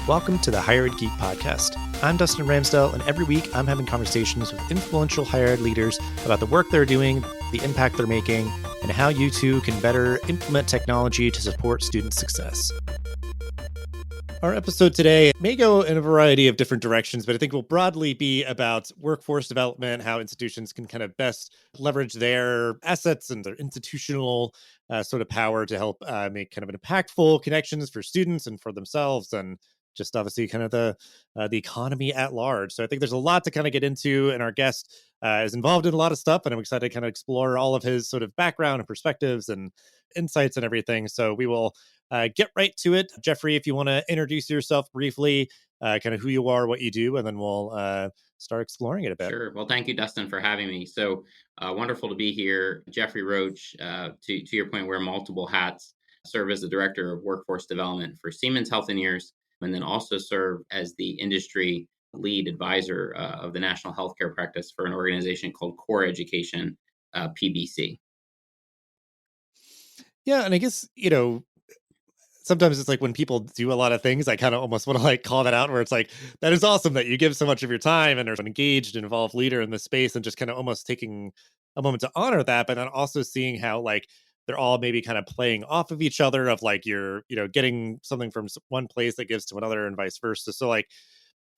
Welcome to the Higher Ed Geek Podcast. I'm Dustin Ramsdell, and every week I'm having conversations with influential higher ed leaders about the work they're doing, the impact they're making, and how you too can better implement technology to support student success. Our episode today may go in a variety of different directions, but I think will broadly be about workforce development, how institutions can kind of best leverage their assets and their institutional sort of power to help make kind of an impactful connections for students and for themselves, and just obviously kind of the economy at large. So I think there's a lot to kind of get into, and our guest is involved in a lot of stuff, and I'm excited to kind of explore all of his sort of background and perspectives and insights and everything. So we will get right to it. Geoffrey, if you want to introduce yourself briefly, kind of who you are, what you do, and then we'll start exploring it a bit. Sure. Well, thank you, Dustin, for having me. So wonderful to be here. Geoffrey Roche, to your point, wear multiple hats, serve as the Director of Workforce Development for Siemens Healthineers, and then also serve as the industry lead advisor of the National Healthcare Practice for an organization called Core Education, PBC. Yeah, and I guess, sometimes it's like when people do a lot of things, I kind of almost want to like call that out where it's like, that is awesome that you give so much of your time and are an engaged and involved leader in this space, and just kind of almost taking a moment to honor that, but then also seeing how like they're all maybe kind of playing off of each other, of like you're, getting something from one place that gives to another and vice versa. So like,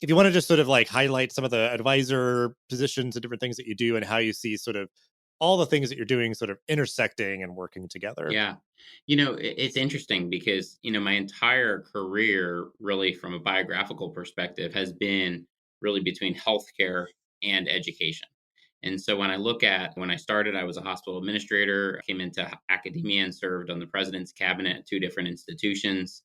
if you want to just sort of like highlight some of the advisor positions and different things that you do and how you see sort of all the things that you're doing sort of intersecting and working together. Yeah. It's interesting because, my entire career, really from a biographical perspective, has been really between healthcare and education. And so when I started, I was a hospital administrator, came into academia and served on the president's cabinet at two different institutions.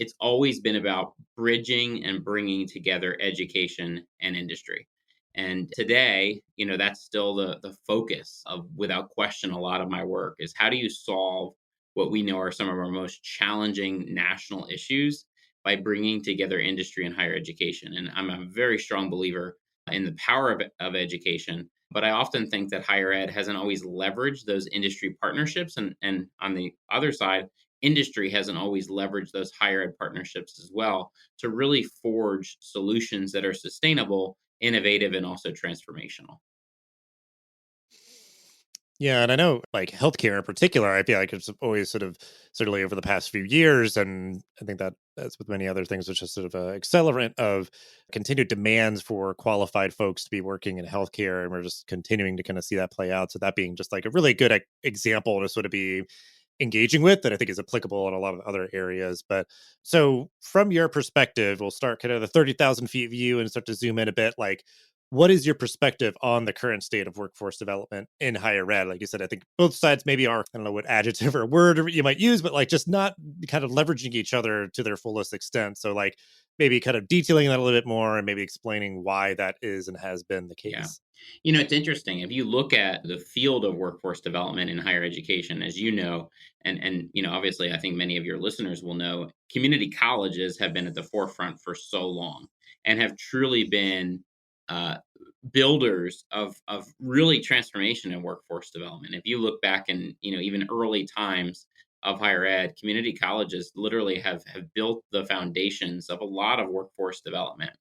It's always been about bridging and bringing together education and industry. And today, that's still the focus of, without question, a lot of my work is how do you solve what we know are some of our most challenging national issues by bringing together industry and higher education. And I'm a very strong believer in the power of education, but I often think that higher ed hasn't always leveraged those industry partnerships. And on the other side, industry hasn't always leveraged those higher ed partnerships as well to really forge solutions that are sustainable, innovative, and also transformational. Yeah, and I know like healthcare in particular, I feel like it's always sort of certainly over the past few years, and I think that as with many other things, it's just sort of a accelerant of continued demands for qualified folks to be working in healthcare, and we're just continuing to kind of see that play out. So that being just like a really good example to sort of be engaging with, that I think is applicable in a lot of other areas. But so from your perspective, we'll start kind of the 30,000 feet view and start to zoom in a bit. Like, what is your perspective on the current state of workforce development in higher ed? Like you said, I think both sides maybe are, I don't know what adjective or word you might use, but like just not kind of leveraging each other to their fullest extent. So like maybe kind of detailing that a little bit more and maybe explaining why that is and has been the Yeah. case. It's interesting. If you look at the field of workforce development in higher education, as you know, and obviously I think many of your listeners will know, community colleges have been at the forefront for so long and have truly been uh, builders of really transformation in workforce development. If you look back in, even early times of higher ed, community colleges literally have built the foundations of a lot of workforce development.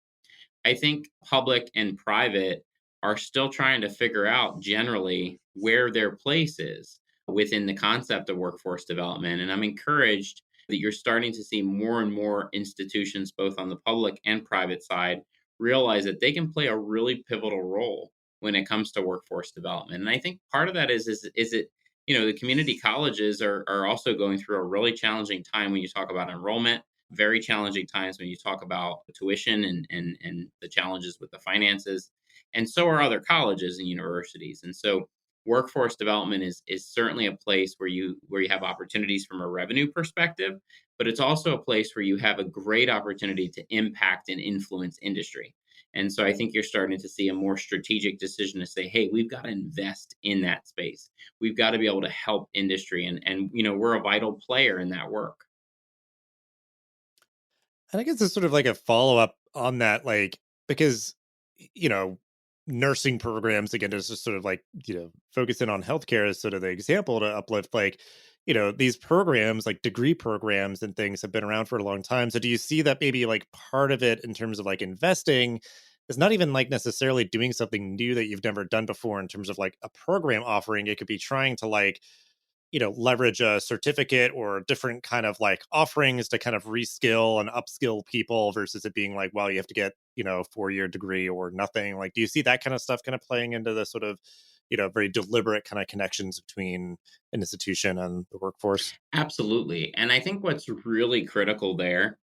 I think public and private are still trying to figure out generally where their place is within the concept of workforce development. And I'm encouraged that you're starting to see more and more institutions, both on the public and private side, realize that they can play a really pivotal role when it comes to workforce development. And I think part of that is it, the community colleges are also going through a really challenging time when you talk about enrollment, very challenging times when you talk about tuition and the challenges with the finances. And so are other colleges and universities. And so workforce development is certainly a place where you have opportunities from a revenue perspective, but it's also a place where you have a great opportunity to impact and influence industry. And so I think you're starting to see a more strategic decision to say, hey, we've got to invest in that space. We've got to be able to help industry. And we're a vital player in that work. And I guess it's sort of like a follow up on that, like, because, nursing programs, again, is just sort of like, focusing on healthcare as sort of the example to uplift. Like, these programs like degree programs and things have been around for a long time. So do you see that maybe like part of it in terms of like investing is not even like necessarily doing something new that you've never done before in terms of like a program offering? It could be trying to like, leverage a certificate or different kind of like offerings to kind of reskill and upskill people versus it being like, well, you have to get, 4-year degree or nothing. Like, do you see that kind of stuff kind of playing into the sort of, very deliberate kind of connections between an institution and the workforce? Absolutely. And I think what's really critical there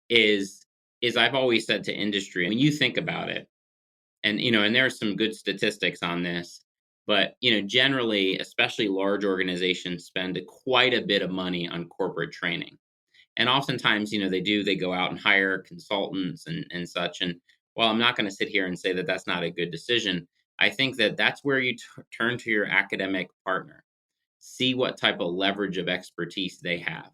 is I've always said to industry, when you think about it, and and there are some good statistics on this, but generally, especially large organizations spend quite a bit of money on corporate training. And oftentimes, they go out and hire consultants and such. And while I'm not going to sit here and say that that's not a good decision, I think that that's where you turn to your academic partner, see what type of leverage of expertise they have.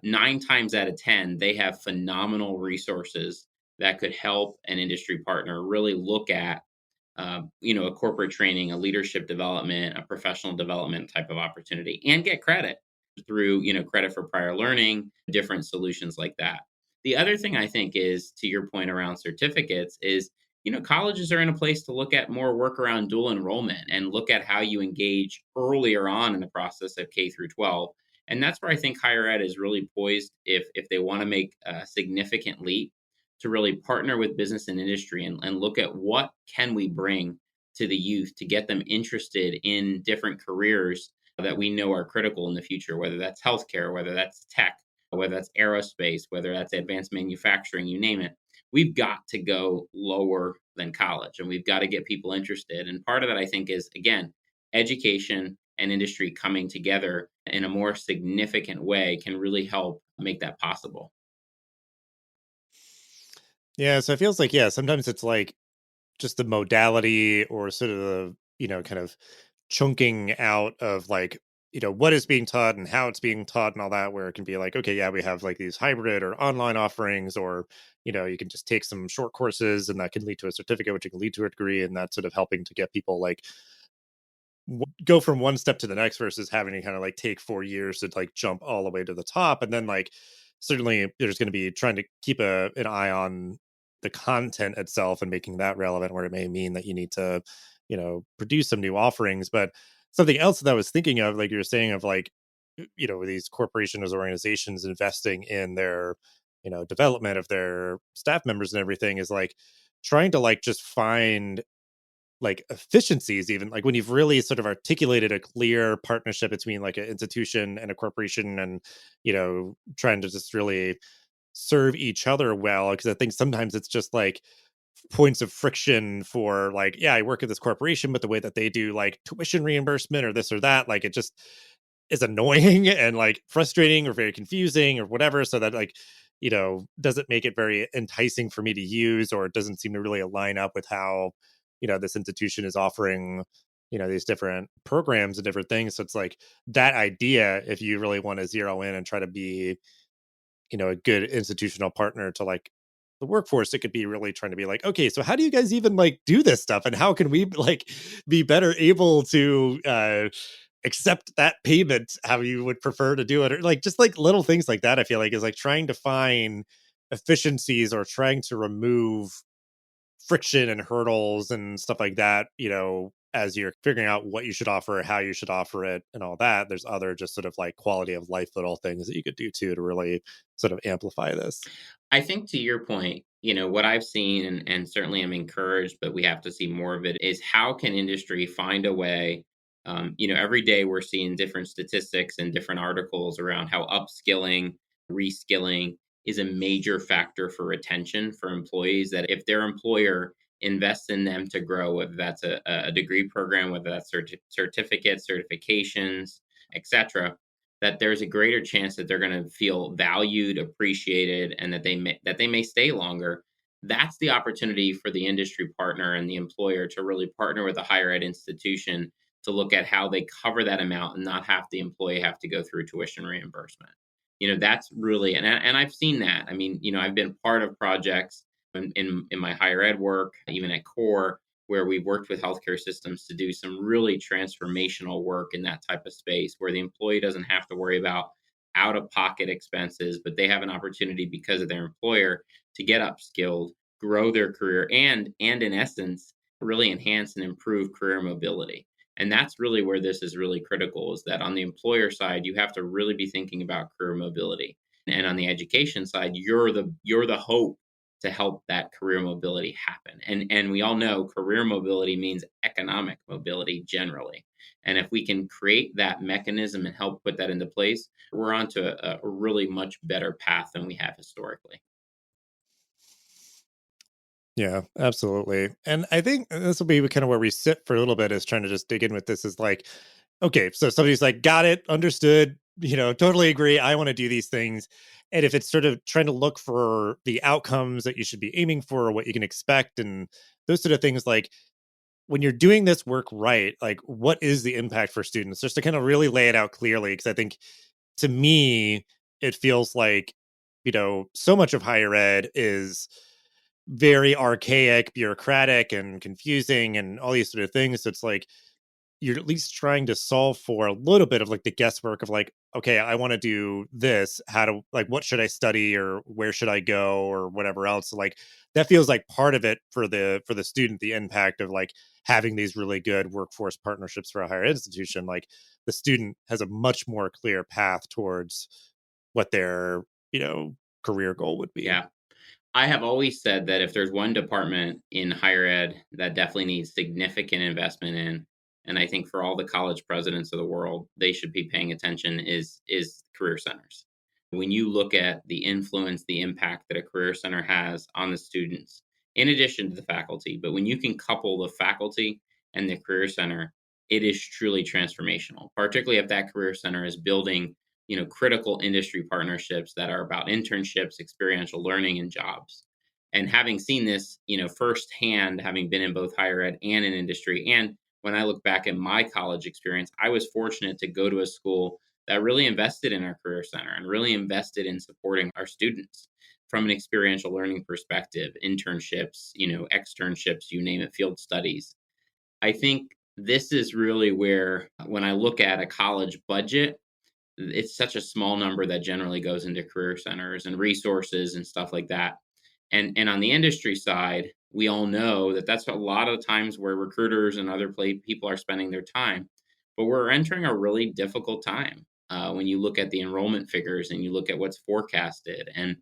9 times out of 10, they have phenomenal resources that could help an industry partner really look at, a corporate training, a leadership development, a professional development type of opportunity, and get credit through, credit for prior learning, different solutions like that. The other thing I think is, to your point around certificates, is colleges are in a place to look at more work around dual enrollment and look at how you engage earlier on in the process of K through 12. And that's where I think higher ed is really poised, if they want to make a significant leap, to really partner with business and industry and look at what can we bring to the youth to get them interested in different careers that we know are critical in the future, whether that's healthcare, whether that's tech, whether that's aerospace, whether that's advanced manufacturing, you name it. We've got to go lower than college, and we've got to get people interested. And part of that, I think, is, again, education and industry coming together in a more significant way can really help make that possible. Yeah, so it feels like, yeah, sometimes it's like just the modality or sort of the, kind of chunking out of like, what is being taught and how it's being taught and all that, where it can be like, okay, yeah, we have like these hybrid or online offerings, or, you can just take some short courses and that can lead to a certificate, which can lead to a degree. And that's sort of helping to get people like go from one step to the next versus having to kind of like take 4 years to like jump all the way to the top. And then like certainly there's going to be trying to keep an eye on the content itself and making that relevant, where it may mean that you need to produce some new offerings. But something else that I was thinking of, like you were saying, of like these corporations or organizations investing in their development of their staff members and everything, is like trying to like just find like efficiencies, even like when you've really sort of articulated a clear partnership between like an institution and a corporation, and trying to just really serve each other well. Because I think sometimes it's just like points of friction for like, yeah, I work at this corporation, but the way that they do like tuition reimbursement or this or that, like it just is annoying and like frustrating or very confusing or whatever. So that like, doesn't make it very enticing for me to use, or it doesn't seem to really align up with how, this institution is offering, these different programs and different things. So it's like that idea, if you really want to zero in and try to be, a good institutional partner to like the workforce, it could be really trying to be like, okay, so how do you guys even like do this stuff, and how can we like be better able to accept that payment how you would prefer to do it, or like just like little things like that. I feel like is like trying to find efficiencies or trying to remove friction and hurdles and stuff like that, as you're figuring out what you should offer, how you should offer it, and all that. There's other just sort of like quality of life little things that you could do too to really sort of amplify this. I think, to your point, what I've seen, and certainly I'm encouraged, but we have to see more of it, is how can industry find a way? Every day we're seeing different statistics and different articles around how upskilling, reskilling is a major factor for retention for employees. That if their employer invests in them to grow, whether that's a degree program, whether that's certificates, certifications, etc., that there's a greater chance that they're going to feel valued, appreciated, and that they may stay longer. That's the opportunity for the industry partner and the employer to really partner with a higher ed institution to look at how they cover that amount and not have the employee have to go through tuition reimbursement. That's really, and I've seen that. I mean, I've been part of projects in my higher ed work, even at core, where we've worked with healthcare systems to do some really transformational work in that type of space where the employee doesn't have to worry about out of pocket expenses, but they have an opportunity because of their employer to get upskilled, grow their career, and in essence, really enhance and improve career mobility. And that's really where this is really critical, is that on the employer side, you have to really be thinking about career mobility. And on the education side, you're the hope to help that career mobility happen. And we all know career mobility means economic mobility generally. And if we can create that mechanism and help put that into place, we're onto a really much better path than we have historically. Yeah, absolutely. And I think this will be kind of where we sit for a little bit, is trying to just dig in with this, is like, okay, so somebody's like, got it, understood, totally agree. I want to do these things. And if it's sort of trying to look for the outcomes that you should be aiming for, or what you can expect, and those sort of things, like when you're doing this work right, like what is the impact for students? Just to kind of really lay it out clearly, because I think to me, it feels like, so much of higher ed is very archaic, bureaucratic, and confusing, and all these sort of things. So it's like you're at least trying to solve for a little bit of like the guesswork of like, okay, I want to do this. How to, like, what should I study, or where should I go, or whatever else. So like that feels like part of it for the student, the impact of like having these really good workforce partnerships for a higher ed institution. Like the student has a much more clear path towards what their, career goal would be. Yeah. I have always said that if there's one department in higher ed that definitely needs significant investment in, and I think for all the college presidents of the world, they should be paying attention, is career centers. When you look at the influence, the impact that a career center has on the students, in addition to the faculty, but when you can couple the faculty and the career center, it is truly transformational, particularly if that career center is building critical industry partnerships that are about internships, experiential learning, and jobs. And having seen this, firsthand, having been in both higher ed and in industry, and when I look back at my college experience, I was fortunate to go to a school that really invested in our career center and really invested in supporting our students from an experiential learning perspective, internships, externships, you name it, field studies. I think this is really where, when I look at a college budget, it's such a small number that generally goes into career centers and resources and stuff like that. And on the industry side, we all know that that's a lot of times where recruiters and other people are spending their time. But we're entering a really difficult time when you look at the enrollment figures and you look at what's forecasted. And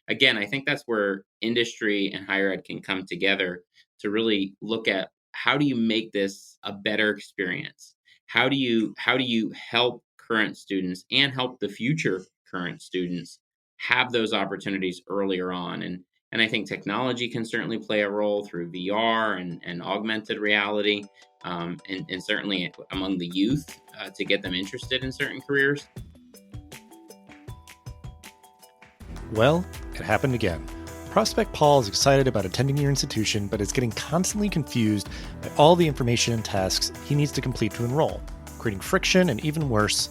again, I think that's where industry and higher ed can come together to really look at, how do you make this a better experience? How do you help current students and help the future current students have those opportunities earlier on? And I think technology can certainly play a role through VR and augmented reality, and certainly among the youth, to get them interested in certain careers. Well, it happened again. Prospect Paul is excited about attending your institution, but is getting constantly confused by all the information and tasks he needs to complete to enroll, creating friction and, even worse,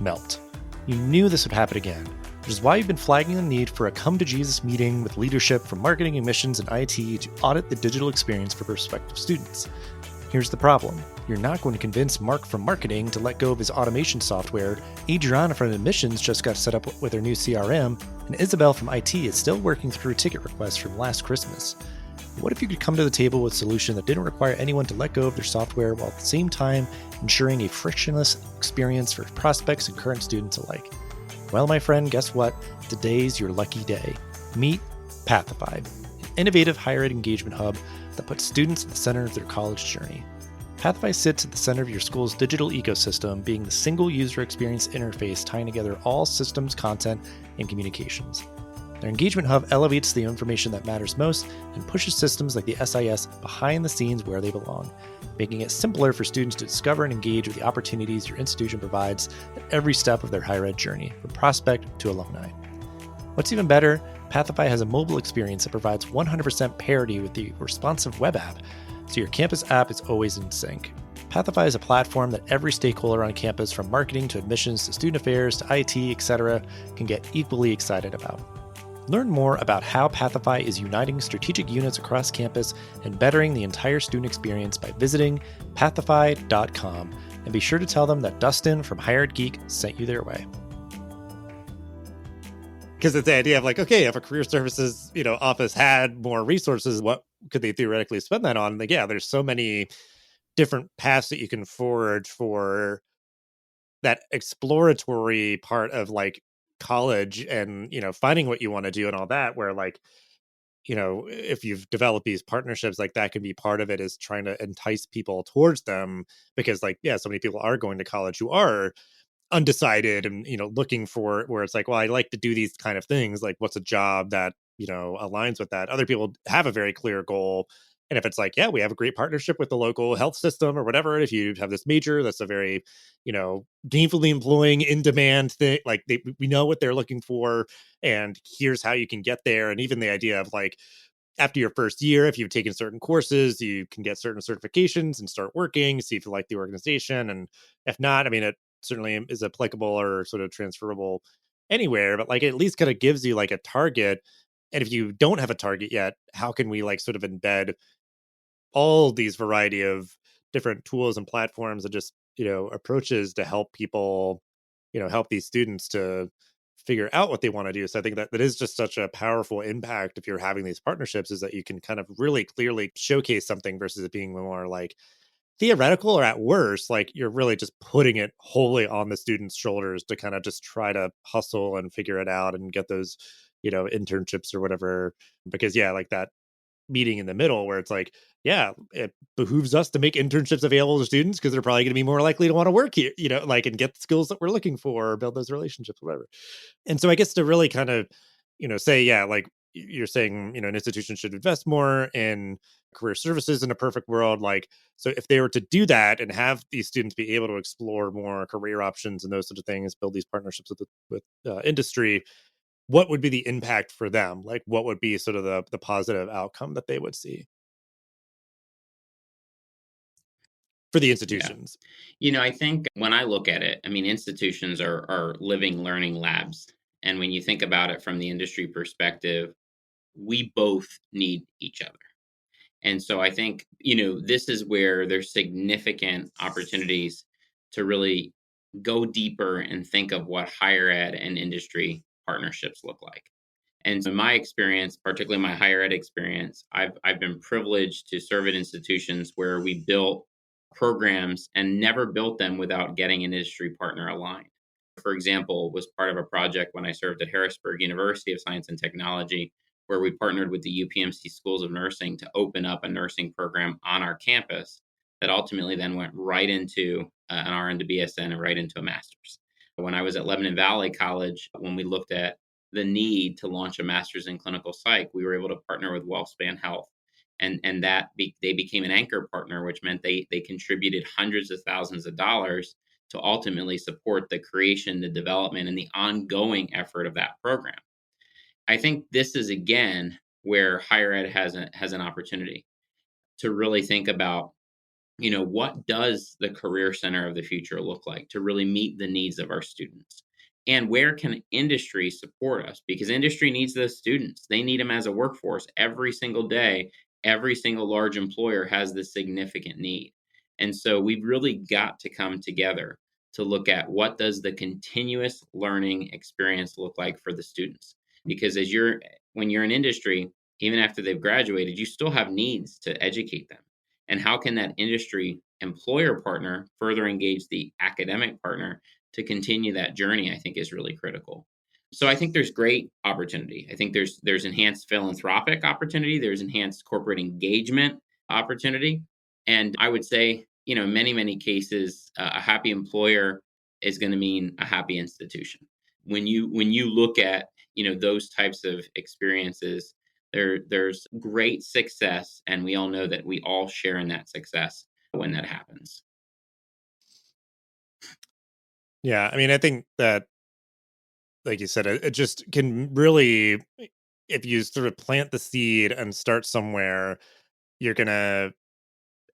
melt. You knew this would happen again, which is why you've been flagging the need for a come-to-Jesus meeting with leadership from marketing, admissions, and IT to audit the digital experience for prospective students. Here's the problem. You're not going to convince Mark from marketing to let go of his automation software, Adriana from admissions just got set up with her new CRM, and Isabel from IT is still working through a ticket request from last Christmas. What if you could come to the table with a solution that didn't require anyone to let go of their software, while at the same time ensuring a frictionless experience for prospects and current students alike? Well, my friend, guess what? Today's your lucky day. Meet Pathify, an innovative higher ed engagement hub that puts students at the center of their college journey. Pathify sits at the center of your school's digital ecosystem, being the single user experience interface tying together all systems, content, and communications. Their engagement hub elevates the information that matters most and pushes systems like the SIS behind the scenes where they belong, making it simpler for students to discover and engage with the opportunities your institution provides at every step of their higher ed journey, from prospect to alumni. What's even better, Pathify has a mobile experience that provides 100% parity with the responsive web app, so your campus app is always in sync. Pathify is a platform that every stakeholder on campus, from marketing to admissions to student affairs to IT, etc., can get equally excited about. Learn more about how Pathify is uniting strategic units across campus and bettering the entire student experience by visiting pathify.com. And be sure to tell them that Dustin from Hired Geek sent you their way. Because it's the idea of like, okay, if a career services, office had more resources, what could they theoretically spend that on? Like, yeah, there's so many different paths that you can forge for that exploratory part of like college and, finding what you want to do and all that, where like, if you've developed these partnerships, like that can be part of it, is trying to entice people towards them, because like, yeah, so many people are going to college who are undecided and looking for, where it's like, well, I like to do these kind of things, like what's a job that aligns with that. Other people have a very clear goal, and if it's like, yeah, we have a great partnership with the local health system or whatever, if you have this major that's a very gainfully employing, in demand thing, like we know what they're looking for, and here's how you can get there. And even the idea of like, after your first year, if you've taken certain courses, you can get certain certifications and start working, see if you like the organization. And if not, I mean, it certainly is applicable or sort of transferable anywhere, but like it at least kind of gives you like a target. And if you don't have a target yet, how can we like sort of embed all these variety of different tools and platforms and just, approaches to help people, help these students to figure out what they want to do. So I think that that is just such a powerful impact if you're having these partnerships, is that you can kind of really clearly showcase something versus it being more like theoretical, or at worst, like you're really just putting it wholly on the students' shoulders to kind of just try to hustle and figure it out and get those, internships or whatever. Because yeah, like that meeting in the middle where it's like, yeah, it behooves us to make internships available to students because they're probably going to be more likely to want to work here, like, and get the skills that we're looking for, or build those relationships, whatever. And so I guess to really kind of, say, yeah, like you're saying, an institution should invest more in career services in a perfect world. Like, so if they were to do that and have these students be able to explore more career options and those sort of things, build these partnerships with industry, what would be the impact for them? Like, what would be sort of the positive outcome that they would see for the Yeah. institutions? I think when I look at it, I mean, institutions are living learning labs. And when you think about it from the industry perspective, we both need each other. And so I think, this is where there's significant opportunities to really go deeper and think of what higher ed and industry partnerships look like. And so in my experience, particularly my higher ed experience, I've been privileged to serve at institutions where we built programs and never built them without getting an industry partner aligned. For example, was part of a project when I served at Harrisburg University of Science and Technology, where we partnered with the UPMC Schools of Nursing to open up a nursing program on our campus that ultimately then went right into an RN to BSN and right into a master's. When I was at Lebanon Valley College, when we looked at the need to launch a master's in clinical psych, we were able to partner with WellSpan Health. And they became an anchor partner, which meant they contributed hundreds of thousands of dollars to ultimately support the creation, the development, and the ongoing effort of that program. I think this is again where higher ed has an opportunity to really think about, what does the career center of the future look like to really meet the needs of our students? And where can industry support us? Because industry needs those students. They need them as a workforce every single day. Every single large employer has this significant need. And so we've really got to come together to look at what does the continuous learning experience look like for the students? Because when you're in industry, even after they've graduated, you still have needs to educate them. And how can that industry employer partner further engage the academic partner to continue that journey? I think is really critical. So I think there's great opportunity. I think there's enhanced philanthropic opportunity, there's enhanced corporate engagement opportunity, and I would say, in many cases, a happy employer is going to mean a happy institution. When you look at, those types of experiences, there's great success, and we all know that we all share in that success when that happens. Yeah, I mean, I think that, like you said, it just can really, if you sort of plant the seed and start somewhere, you're gonna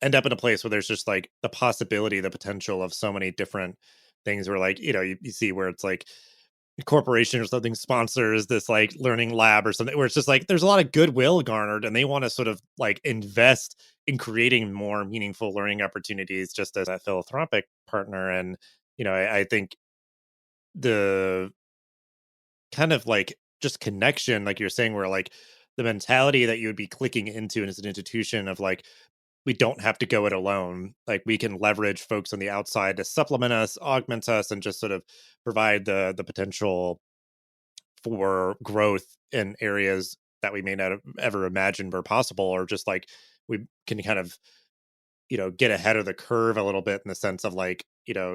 end up in a place where there's just like the possibility, the potential of so many different things where like, you see where it's like corporation or something sponsors this like learning lab or something, where it's just like there's a lot of goodwill garnered and they want to sort of like invest in creating more meaningful learning opportunities just as a philanthropic partner. And I think the kind of like just connection, like you're saying, where like the mentality that you would be clicking into as an institution of like, we don't have to go it alone. Like we can leverage folks on the outside to supplement us, augment us, and just sort of provide the potential for growth in areas that we may not have ever imagined were possible, or just like we can kind of get ahead of the curve a little bit in the sense of like,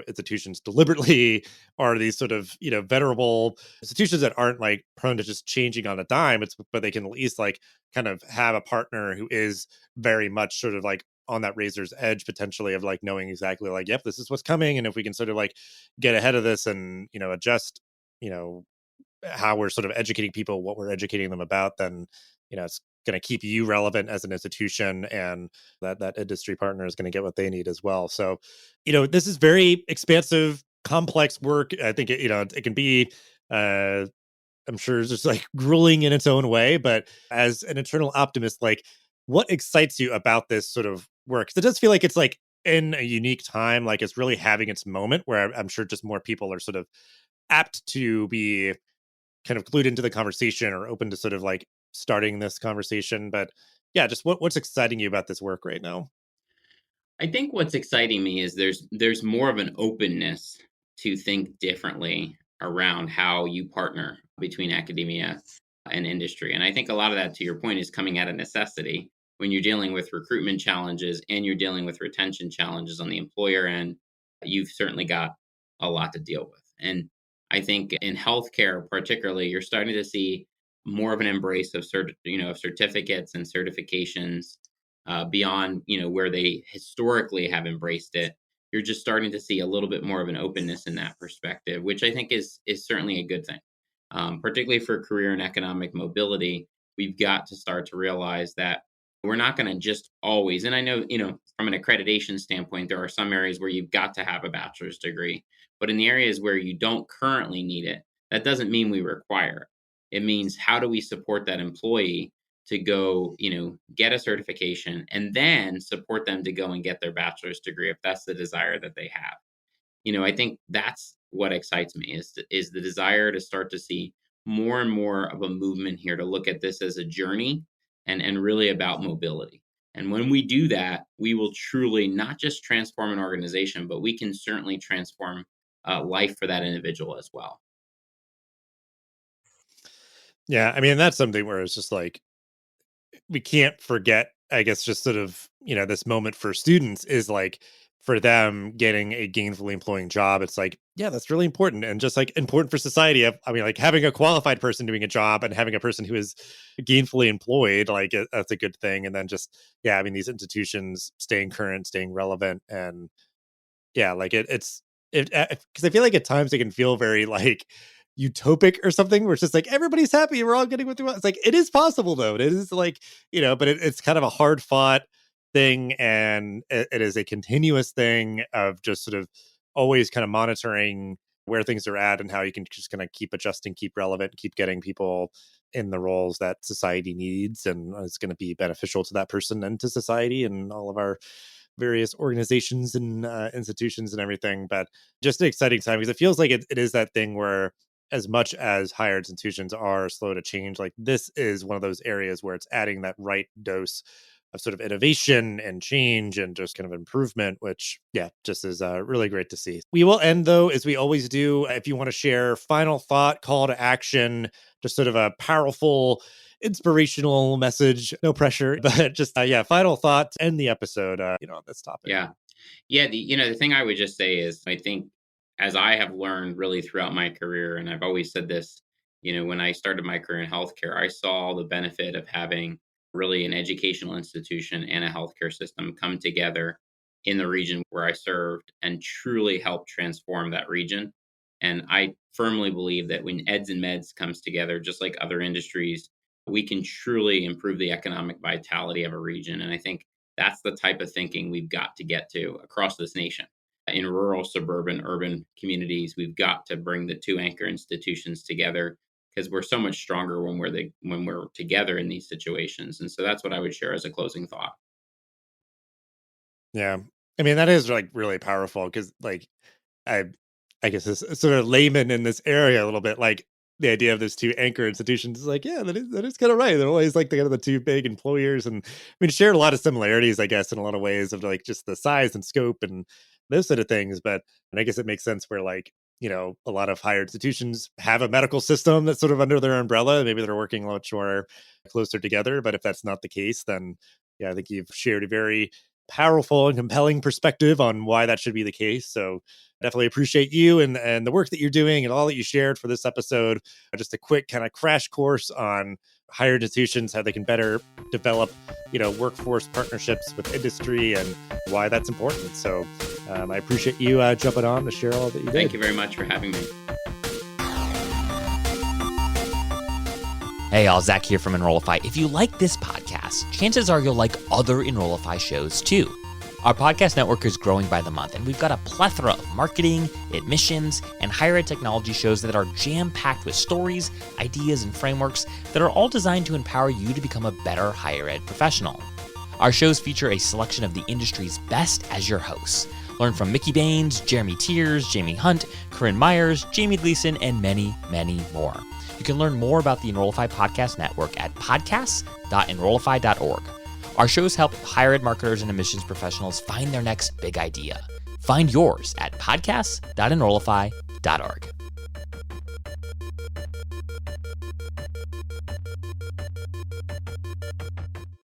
institutions deliberately are these sort of, venerable institutions that aren't like prone to just changing on a dime. But they can at least like kind of have a partner who is very much sort of like on that razor's edge potentially of like knowing exactly like, yep, this is what's coming. And if we can sort of like get ahead of this and, adjust, you know, how we're sort of educating people, what we're educating them about, then it's going to keep you relevant as an institution, and that industry partner is going to get what they need as well. So, this is very expansive, complex work. I think it can be. I'm sure it's just like grueling in its own way, but as an eternal optimist, like what excites you about this sort of work? 'Cause it does feel like it's like in a unique time, like it's really having its moment where I'm sure just more people are sort of apt to be kind of glued into the conversation or open to sort of like starting this conversation. But yeah, just what's exciting you about this work right now? I think what's exciting me is there's more of an openness to think differently around how you partner between academia and industry. And I think a lot of that, to your point, is coming out of necessity. When you're dealing with recruitment challenges and you're dealing with retention challenges on the employer end, you've certainly got a lot to deal with. And I think in healthcare, particularly, you're starting to see more of an embrace of of certificates and certifications beyond where they historically have embraced it. You're just starting to see a little bit more of an openness in that perspective, which I think is certainly a good thing. Particularly for career and economic mobility, we've got to start to realize that we're not going to just always. And I know from an accreditation standpoint, there are some areas where you've got to have a bachelor's degree, but in the areas where you don't currently need it, that doesn't mean we require it. It means how do we support that employee to go, get a certification and then support them to go and get their bachelor's degree if that's the desire that they have. I think that's what excites me is the desire to start to see more and more of a movement here to look at this as a journey and really about mobility. And when we do that, we will truly not just transform an organization, but we can certainly transform life for that individual as well. Yeah, I mean that's something where it's just like we can't forget, I guess, just sort of, this moment for students is like for them getting a gainfully employing job. It's like, yeah, that's really important. And just like important for society. I mean, like having a qualified person doing a job and having a person who is gainfully employed, like that's a good thing. And then just, yeah, I mean, these institutions staying current, staying relevant. And yeah, like it because I feel like at times it can feel very like utopic or something where it's just like everybody's happy, we're all getting what they want. It's like it is possible though. It is like, but it's kind of a hard fought thing, and it is a continuous thing of just sort of always kind of monitoring where things are at and how you can just kind of keep adjusting, keep relevant, keep getting people in the roles that society needs and is going to be beneficial to that person and to society and all of our various organizations and institutions and everything. But just an exciting time because it feels like it is that thing where as much as higher institutions are slow to change, like this is one of those areas where it's adding that right dose of sort of innovation and change and just kind of improvement, which yeah, just is really great to see. We will end though, as we always do. If you want to share final thought, call to action, just sort of a powerful inspirational message, no pressure, but just yeah, final thoughts, end the episode, on this topic. Yeah. Yeah, the thing I would just say is I think as I have learned really throughout my career, and I've always said this, when I started my career in healthcare, I saw the benefit of having really an educational institution and a healthcare system come together in the region where I served and truly help transform that region. And I firmly believe that when eds and meds comes together, just like other industries, we can truly improve the economic vitality of a region. And I think that's the type of thinking we've got to get to across this nation. in rural, suburban, urban communities. We've got to bring the two anchor institutions together because we're so much stronger when we're together in these situations. And so that's what I would share as a closing thought. Yeah. I mean, that is like really powerful because like I I guess as sort of layman in this area a little bit, like the idea of those two anchor institutions is like, yeah, that is kind of right. They're always like the kind of the two big employers, and I mean, share a lot of similarities, I guess, in a lot of ways of like just the size and scope and those sort of things. But and I guess it makes sense where like a lot of higher institutions have a medical system that's sort of under their umbrella. Maybe they're working much more closer together. But if that's not the case, then yeah, I think you've shared a very powerful and compelling perspective on why that should be the case. So definitely appreciate you and the work that you're doing and all that you shared for this episode. Just a quick kind of crash course on higher institutions, how they can better develop, workforce partnerships with industry and why that's important. So I appreciate you jumping on to share all that you did. Thank you very much for having me. Hey, all, Zach here from Enrollify. If you like this podcast, chances are you'll like other Enrollify shows too. Our podcast network is growing by the month, and we've got a plethora of marketing, admissions, and higher ed technology shows that are jam-packed with stories, ideas, and frameworks that are all designed to empower you to become a better higher ed professional. Our shows feature a selection of the industry's best as your hosts. Learn from Mickey Baines, Jeremy Tiers, Jaime Hunt, Corinne Myers, Jamie Gleason, and many, many more. You can learn more about the Enrollify Podcast Network at podcasts.enrollify.org. Our shows help higher ed marketers and admissions professionals find their next big idea. Find yours at podcasts.enrollify.org.